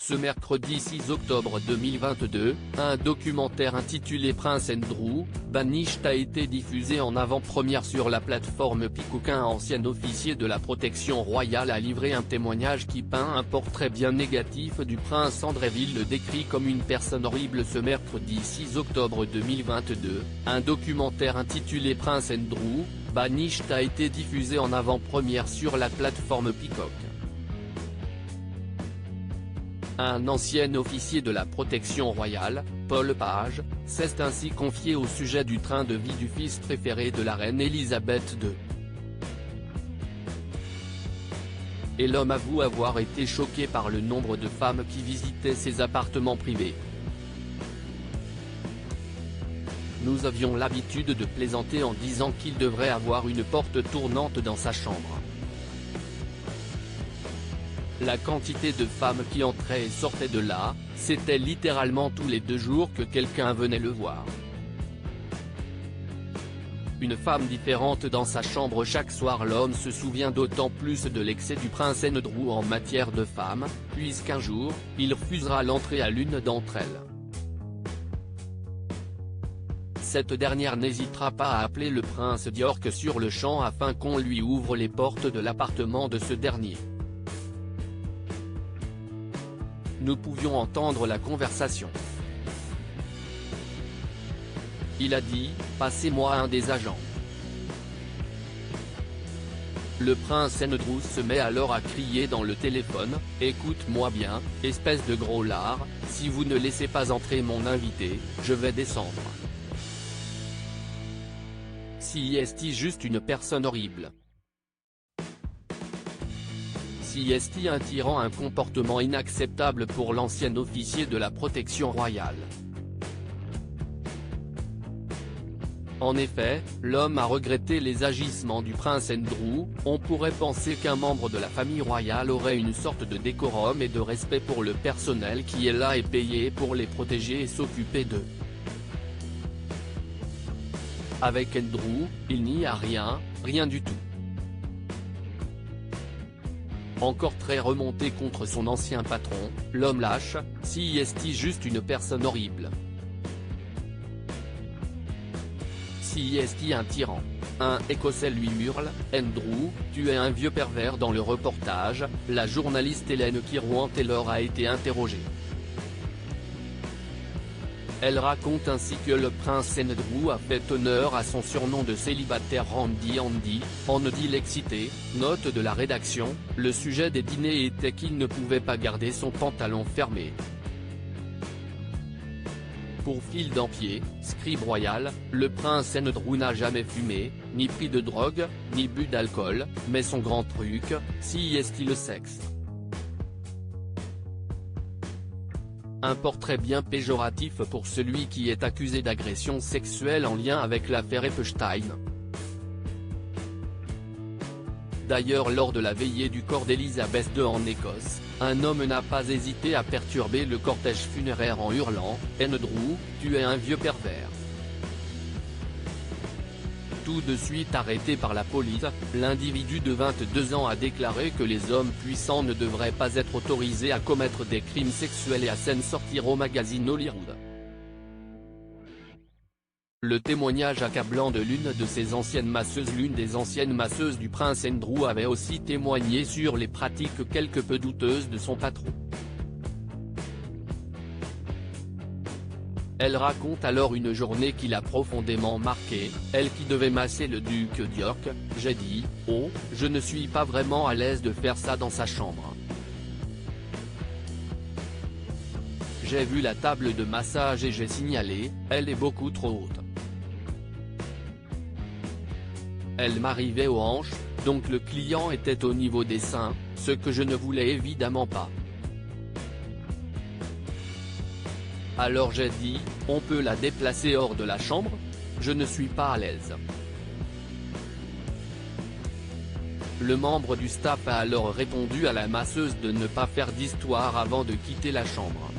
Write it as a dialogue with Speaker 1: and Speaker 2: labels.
Speaker 1: Ce mercredi 6 octobre 2022, un documentaire intitulé Prince Andrew, Banished a été diffusé en avant-première sur la plateforme Peacock. Un ancien officier de la protection royale a livré un témoignage qui peint un portrait bien négatif du prince Andrew, le décrit comme une personne horrible. Ce mercredi 6 octobre 2022, un documentaire intitulé Prince Andrew, Banished a été diffusé en avant-première sur la plateforme Peacock. Un ancien officier de la protection royale, Paul Page, s'est ainsi confié au sujet du train de vie du fils préféré de la reine Elisabeth II. Et l'homme avoue avoir été choqué par le nombre de femmes qui visitaient ses appartements privés. Nous avions l'habitude de plaisanter en disant qu'il devrait avoir une porte tournante dans sa chambre. La quantité de femmes qui entraient et sortaient de là, c'était littéralement tous les 2 jours que quelqu'un venait le voir. Une femme différente dans sa chambre chaque soir. L'homme se souvient d'autant plus de l'excès du prince Andrew en matière de femmes, puisqu'un jour, il refusera l'entrée à l'une d'entre elles. Cette dernière n'hésitera pas à appeler le prince d'York sur le champ afin qu'on lui ouvre les portes de l'appartement de ce dernier. Nous pouvions entendre la conversation. Il a dit, « Passez-moi un des agents ». Le prince Andrew se met alors à crier dans le téléphone, « Écoute-moi bien, espèce de gros lard, si vous ne laissez pas entrer mon invité, je vais descendre. Si est juste une personne horrible. Si est un tyran, un comportement inacceptable pour l'ancien officier de la protection royale. » En effet, l'homme a regretté les agissements du prince Andrew. On pourrait penser qu'un membre de la famille royale aurait une sorte de décorum et de respect pour le personnel qui est là et payé pour les protéger et s'occuper d'eux. Avec Andrew, il n'y a rien, rien du tout. Encore très remonté contre son ancien patron, l'homme lâche, « Si est juste une personne horrible. Si est un tyran. » Un Écossais lui hurle, « Andrew, tu es un vieux pervers ». Dans le reportage, la journaliste Hélène Kirwan-Taylor a été interrogée. Elle raconte ainsi que le prince Andrew a fait honneur à son surnom de célibataire Randy Andy. Andy l'excité, note de la rédaction, le sujet des dîners était qu'il ne pouvait pas garder son pantalon fermé. Pour fil d'Ampier, scribe royal, le prince Andrew n'a jamais fumé, ni pris de drogue, ni bu d'alcool, mais son grand truc, si est le sexe. Un portrait bien péjoratif pour celui qui est accusé d'agression sexuelle en lien avec l'affaire Epstein. D'ailleurs, lors de la veillée du corps d'Elisabeth II en Écosse, un homme n'a pas hésité à perturber le cortège funéraire en hurlant, « Andrew, tu es un vieux pervers ». Tout de suite arrêté par la police, l'individu de 22 ans a déclaré que les hommes puissants ne devraient pas être autorisés à commettre des crimes sexuels et à s'en sortir au magazine Hollywood. Le témoignage accablant de l'une de ses anciennes masseuses. L'une des anciennes masseuses du prince Andrew avait aussi témoigné sur les pratiques quelque peu douteuses de son patron. Elle raconte alors une journée qui l'a profondément marquée, elle qui devait masser le duc d'York. « J'ai dit, oh, je ne suis pas vraiment à l'aise de faire ça dans sa chambre. J'ai vu la table de massage et j'ai signalé, elle est beaucoup trop haute. Elle m'arrivait aux hanches, donc le client était au niveau des seins, ce que je ne voulais évidemment pas. Alors j'ai dit, on peut la déplacer hors de la chambre ? Je ne suis pas à l'aise. » Le membre du staff a alors répondu à la masseuse de ne pas faire d'histoire avant de quitter la chambre.